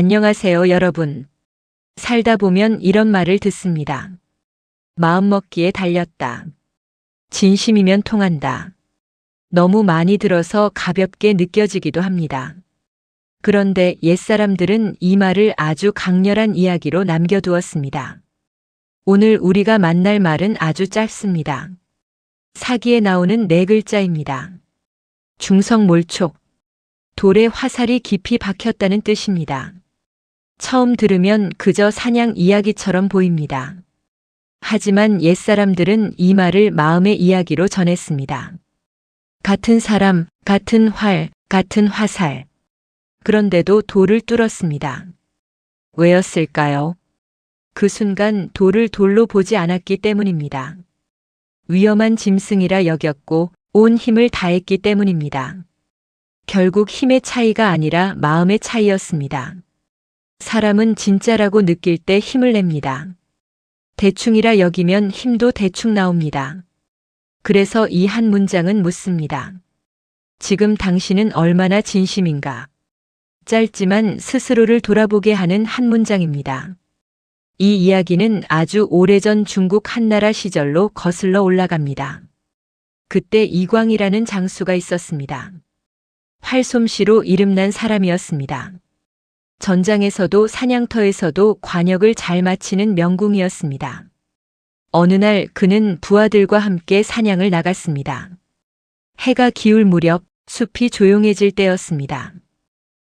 안녕하세요, 여러분. 살다 보면 이런 말을 듣습니다. 마음먹기에 달렸다. 진심이면 통한다. 너무 많이 들어서 가볍게 느껴지기도 합니다. 그런데 옛사람들은 이 말을 아주 강렬한 이야기로 남겨두었습니다. 오늘 우리가 만날 말은 아주 짧습니다. 사기에 나오는 네 글자입니다. 중성몰촉. 돌에 화살이 깊이 박혔다는 뜻입니다. 처음 들으면 그저 사냥 이야기처럼 보입니다. 하지만 옛사람들은 이 말을 마음의 이야기로 전했습니다. 같은 사람, 같은 활, 같은 화살. 그런데도 돌을 뚫었습니다. 왜였을까요? 그 순간 돌을 돌로 보지 않았기 때문입니다. 위험한 짐승이라 여겼고 온 힘을 다했기 때문입니다. 결국 힘의 차이가 아니라 마음의 차이였습니다. 사람은 진짜라고 느낄 때 힘을 냅니다. 대충이라 여기면 힘도 대충 나옵니다. 그래서 이 한 문장은 묻습니다. 지금 당신은 얼마나 진심인가? 짧지만 스스로를 돌아보게 하는 한 문장입니다. 이 이야기는 아주 오래전 중국 한나라 시절로 거슬러 올라갑니다. 그때 이광이라는 장수가 있었습니다. 활솜씨로 이름난 사람이었습니다. 전장에서도 사냥터에서도 관역을 잘 마치는 명궁이었습니다. 어느 날 그는 부하들과 함께 사냥을 나갔습니다. 해가 기울 무렵 숲이 조용해질 때였습니다.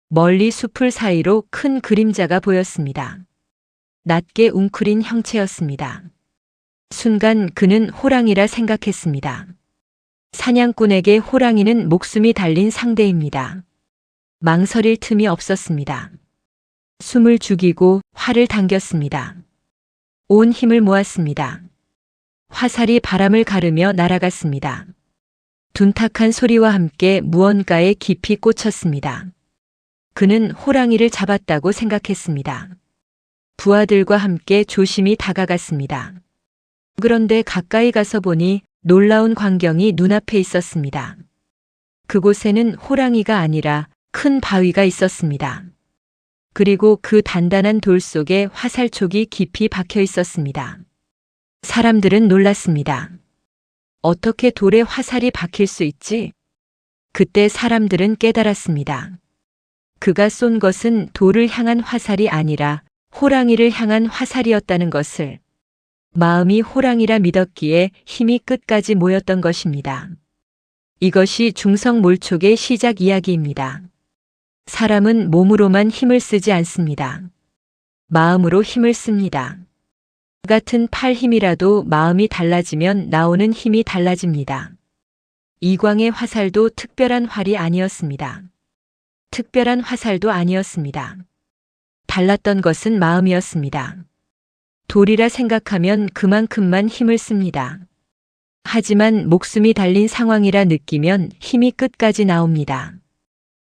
멀리 숲풀 사이로 큰 그림자가 보였습니다. 낮게 웅크린 형체였습니다. 순간 그는 호랑이라 생각했습니다. 사냥꾼에게 호랑이는 목숨이 달린 상대입니다. 망설일 틈이 없었습니다. 숨을 죽이고 활을 당겼습니다. 온 힘을 모았습니다. 화살이 바람을 가르며 날아갔습니다. 둔탁한 소리와 함께 무언가에 깊이 꽂혔습니다. 그는 호랑이를 잡았다고 생각했습니다. 부하들과 함께 조심히 다가갔습니다. 그런데 가까이 가서 보니 놀라운 광경이 눈앞에 있었습니다. 그곳에는 호랑이가 아니라 큰 바위가 있었습니다. 그리고 그 단단한 돌 속에 화살촉이 깊이 박혀 있었습니다. 사람들은 놀랐습니다. 어떻게 돌에 화살이 박힐 수 있지? 그때 사람들은 깨달았습니다. 그가 쏜 것은 돌을 향한 화살이 아니라 호랑이를 향한 화살이었다는 것을. 마음이 호랑이라 믿었기에 힘이 끝까지 모였던 것입니다. 이것이 중성몰촉의 시작 이야기입니다. 사람은 몸으로만 힘을 쓰지 않습니다. 마음으로 힘을 씁니다. 같은 팔 힘이라도 마음이 달라지면 나오는 힘이 달라집니다. 이광의 화살도 특별한 활이 아니었습니다. 특별한 화살도 아니었습니다. 달랐던 것은 마음이었습니다. 돌이라 생각하면 그만큼만 힘을 씁니다. 하지만 목숨이 달린 상황이라 느끼면 힘이 끝까지 나옵니다.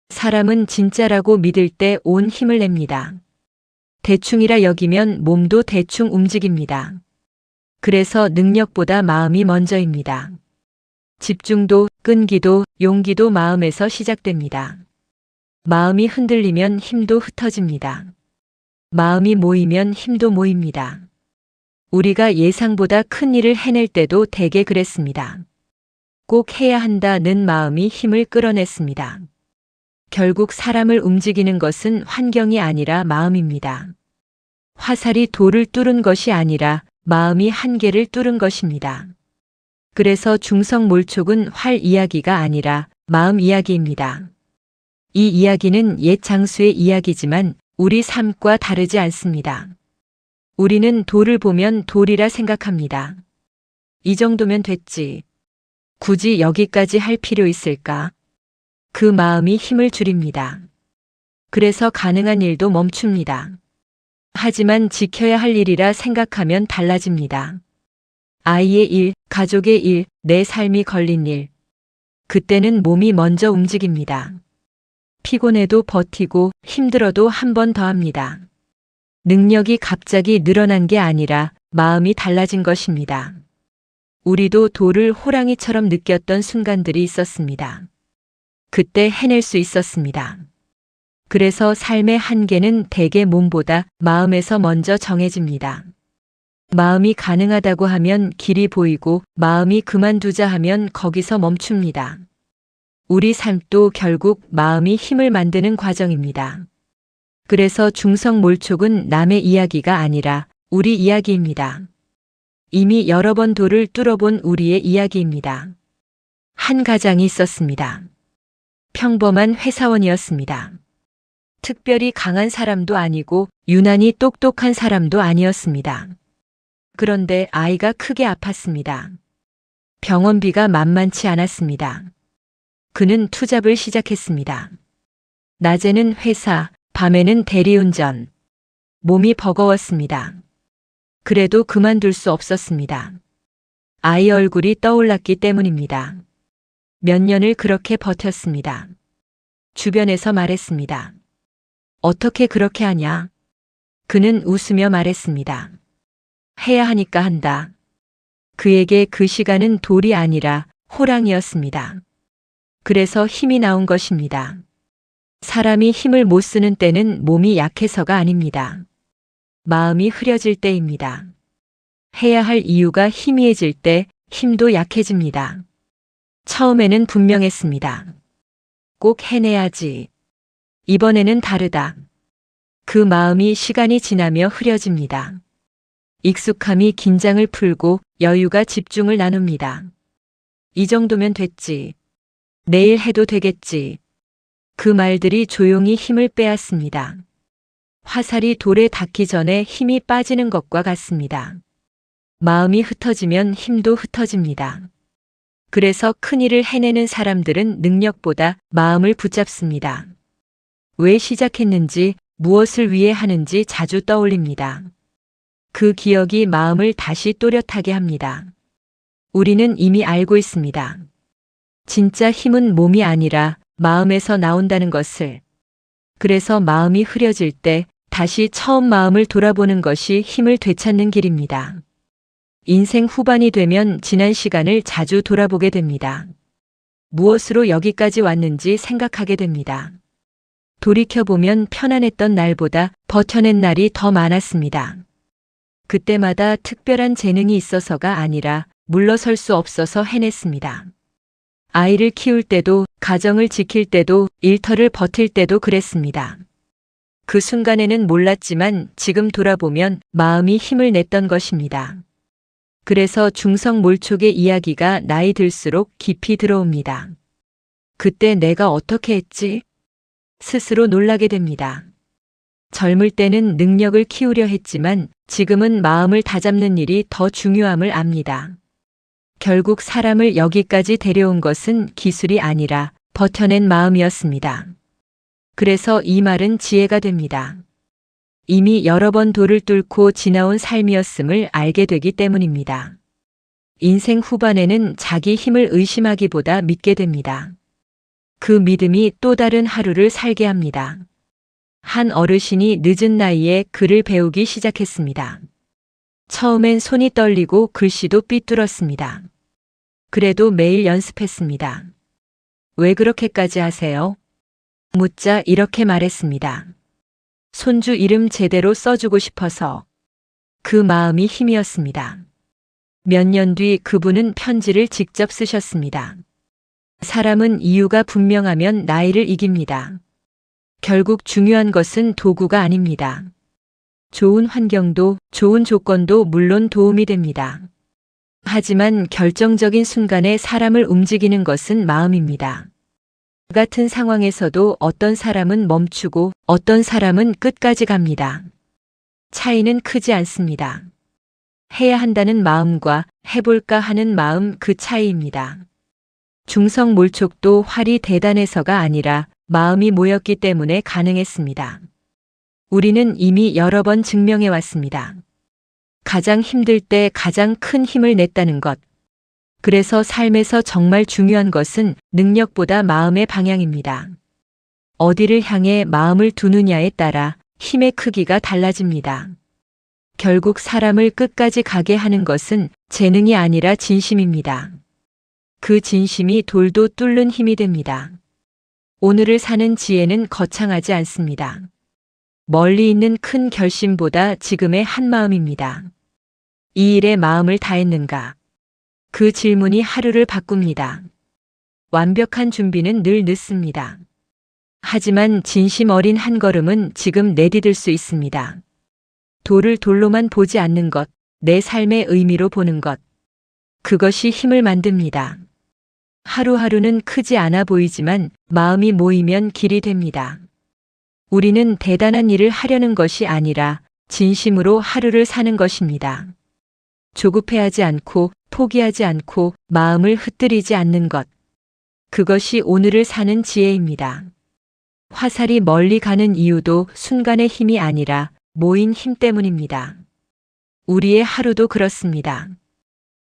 사람은 진짜라고 믿을 때 온 힘을 냅니다. 대충이라 여기면 몸도 대충 움직입니다. 그래서 능력보다 마음이 먼저입니다. 집중도, 끈기도, 용기도 마음에서 시작됩니다. 마음이 흔들리면 힘도 흩어집니다. 마음이 모이면 힘도 모입니다. 우리가 예상보다 큰 일을 해낼 때도 대개 그랬습니다. 꼭 해야 한다는 마음이 힘을 끌어냈습니다. 결국 사람을 움직이는 것은 환경이 아니라 마음입니다. 화살이 돌을 뚫은 것이 아니라 마음이 한계를 뚫은 것입니다. 그래서 중성몰촉은 활 이야기가 아니라 마음 이야기입니다. 이 이야기는 옛 장수의 이야기지만 우리 삶과 다르지 않습니다. 우리는 돌을 보면 돌이라 생각합니다. 이 정도면 됐지. 굳이 여기까지 할 필요 있을까? 그 마음이 힘을 줄입니다. 그래서 가능한 일도 멈춥니다. 하지만 지켜야 할 일이라 생각하면 달라집니다. 아이의 일, 가족의 일, 내 삶이 걸린 일. 그때는 몸이 먼저 움직입니다. 피곤해도 버티고 힘들어도 한 번 더 합니다. 능력이 갑자기 늘어난 게 아니라 마음이 달라진 것입니다. 우리도 돌을 호랑이처럼 느꼈던 순간들이 있었습니다. 그때 해낼 수 있었습니다. 그래서 삶의 한계는 대개 몸보다 마음에서 먼저 정해집니다. 마음이 가능하다고 하면 길이 보이고 마음이 그만두자 하면 거기서 멈춥니다. 우리 삶도 결국 마음이 힘을 만드는 과정입니다. 그래서 중성몰촉은 남의 이야기가 아니라 우리 이야기입니다. 이미 여러 번 돌을 뚫어본 우리의 이야기입니다. 한 가장이 있었습니다. 평범한 회사원이었습니다. 특별히 강한 사람도 아니고 유난히 똑똑한 사람도 아니었습니다. 그런데 아이가 크게 아팠습니다. 병원비가 만만치 않았습니다. 그는 투잡을 시작했습니다. 낮에는 회사, 밤에는 대리운전. 몸이 버거웠습니다. 그래도 그만둘 수 없었습니다. 아이 얼굴이 떠올랐기 때문입니다. 몇 년을 그렇게 버텼습니다. 주변에서 말했습니다. 어떻게 그렇게 하냐? 그는 웃으며 말했습니다. 해야 하니까 한다. 그에게 그 시간은 돌이 아니라 호랑이였습니다. 그래서 힘이 나온 것입니다. 사람이 힘을 못 쓰는 때는 몸이 약해서가 아닙니다. 마음이 흐려질 때입니다. 해야 할 이유가 희미해질 때 힘도 약해집니다. 처음에는 분명했습니다. 꼭 해내야지. 이번에는 다르다. 그 마음이 시간이 지나며 흐려집니다. 익숙함이 긴장을 풀고 여유가 집중을 나눕니다. 이 정도면 됐지. 내일 해도 되겠지. 그 말들이 조용히 힘을 빼앗습니다. 화살이 돌에 닿기 전에 힘이 빠지는 것과 같습니다. 마음이 흩어지면 힘도 흩어집니다. 그래서 큰일을 해내는 사람들은 능력보다 마음을 붙잡습니다. 왜 시작했는지, 무엇을 위해 하는지 자주 떠올립니다. 그 기억이 마음을 다시 또렷하게 합니다. 우리는 이미 알고 있습니다. 진짜 힘은 몸이 아니라 마음에서 나온다는 것을. 그래서 마음이 흐려질 때 다시 처음 마음을 돌아보는 것이 힘을 되찾는 길입니다. 인생 후반이 되면 지난 시간을 자주 돌아보게 됩니다. 무엇으로 여기까지 왔는지 생각하게 됩니다. 돌이켜보면 편안했던 날보다 버텨낸 날이 더 많았습니다. 그때마다 특별한 재능이 있어서가 아니라 물러설 수 없어서 해냈습니다. 아이를 키울 때도, 가정을 지킬 때도, 일터를 버틸 때도 그랬습니다. 그 순간에는 몰랐지만 지금 돌아보면 마음이 힘을 냈던 것입니다. 그래서 중성몰촉의 이야기가 나이 들수록 깊이 들어옵니다. 그때 내가 어떻게 했지? 스스로 놀라게 됩니다. 젊을 때는 능력을 키우려 했지만 지금은 마음을 다잡는 일이 더 중요함을 압니다. 결국 사람을 여기까지 데려온 것은 기술이 아니라 버텨낸 마음이었습니다. 그래서 이 말은 지혜가 됩니다. 이미 여러 번 돌을 뚫고 지나온 삶이었음을 알게 되기 때문입니다. 인생 후반에는 자기 힘을 의심하기보다 믿게 됩니다. 그 믿음이 또 다른 하루를 살게 합니다. 한 어르신이 늦은 나이에 글을 배우기 시작했습니다. 처음엔 손이 떨리고 글씨도 삐뚤었습니다. 그래도 매일 연습했습니다. 왜 그렇게까지 하세요? 묻자 이렇게 말했습니다. 손주 이름 제대로 써주고 싶어서. 그 마음이 힘이었습니다. 몇 년 뒤 그분은 편지를 직접 쓰셨습니다. 사람은 이유가 분명하면 나이를 이깁니다. 결국 중요한 것은 도구가 아닙니다. 좋은 환경도, 좋은 조건도 물론 도움이 됩니다. 하지만 결정적인 순간에 사람을 움직이는 것은 마음입니다. 같은 상황에서도 어떤 사람은 멈추고 어떤 사람은 끝까지 갑니다. 차이는 크지 않습니다. 해야 한다는 마음과 해볼까 하는 마음 그 차이입니다. 중성몰촉도 활이 대단해서가 아니라 마음이 모였기 때문에 가능했습니다. 우리는 이미 여러 번 증명해 왔습니다. 가장 힘들 때 가장 큰 힘을 냈다는 것. 그래서 삶에서 정말 중요한 것은 능력보다 마음의 방향입니다. 어디를 향해 마음을 두느냐에 따라 힘의 크기가 달라집니다. 결국 사람을 끝까지 가게 하는 것은 재능이 아니라 진심입니다. 그 진심이 돌도 뚫는 힘이 됩니다. 오늘을 사는 지혜는 거창하지 않습니다. 멀리 있는 큰 결심보다 지금의 한마음입니다. 이 일에 마음을 다했는가? 그 질문이 하루를 바꿉니다. 완벽한 준비는 늘 늦습니다. 하지만 진심 어린 한 걸음은 지금 내디딜 수 있습니다. 돌을 돌로만 보지 않는 것, 내 삶의 의미로 보는 것. 그것이 힘을 만듭니다. 하루하루는 크지 않아 보이지만 마음이 모이면 길이 됩니다. 우리는 대단한 일을 하려는 것이 아니라 진심으로 하루를 사는 것입니다. 조급해하지 않고 포기하지 않고 마음을 흩뜨리지 않는 것. 그것이 오늘을 사는 지혜입니다. 화살이 멀리 가는 이유도 순간의 힘이 아니라 모인 힘 때문입니다. 우리의 하루도 그렇습니다.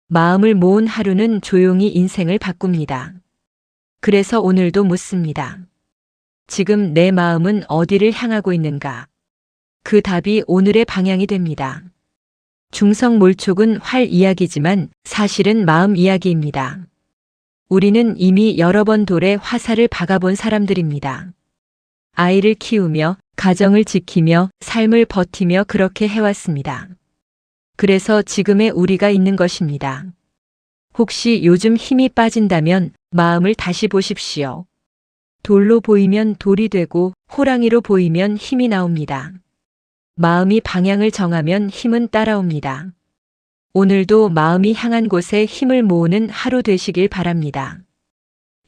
마음을 모은 하루는 조용히 인생을 바꿉니다. 그래서 오늘도 묻습니다. 지금 내 마음은 어디를 향하고 있는가? 그 답이 오늘의 방향이 됩니다. 중성몰촉은 활 이야기지만 사실은 마음 이야기입니다. 우리는 이미 여러 번 돌에 화살을 박아본 사람들입니다. 아이를 키우며 가정을 지키며 삶을 버티며 그렇게 해왔습니다. 그래서 지금의 우리가 있는 것입니다. 혹시 요즘 힘이 빠진다면 마음을 다시 보십시오. 돌로 보이면 돌이 되고 호랑이로 보이면 힘이 나옵니다. 마음이 방향을 정하면 힘은 따라옵니다. 오늘도 마음이 향한 곳에 힘을 모으는 하루 되시길 바랍니다.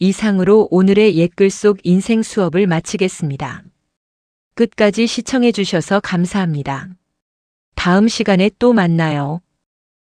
이상으로 오늘의 옛글 속 인생 수업을 마치겠습니다. 끝까지 시청해 주셔서 감사합니다. 다음 시간에 또 만나요.